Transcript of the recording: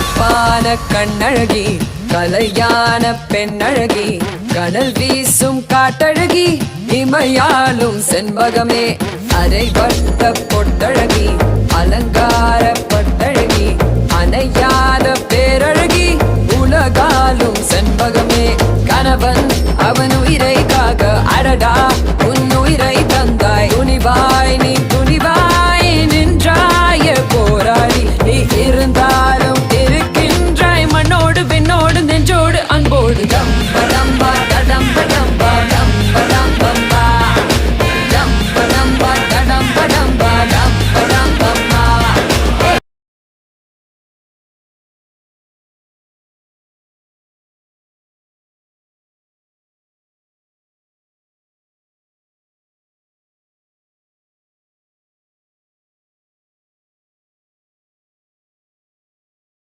கருப்பான கண்ணழகி கலையான பெண்ணழகி கனல் வீசும் காட்டழகி இமையாலும் செண்பகமே அரைவட்ட பொட்டழகி அலங்கார பட்டழகி அணையாத பேரழகி உலகாலும் செண்பகமே கணவன் அவன் உயிரை காக்க அடடா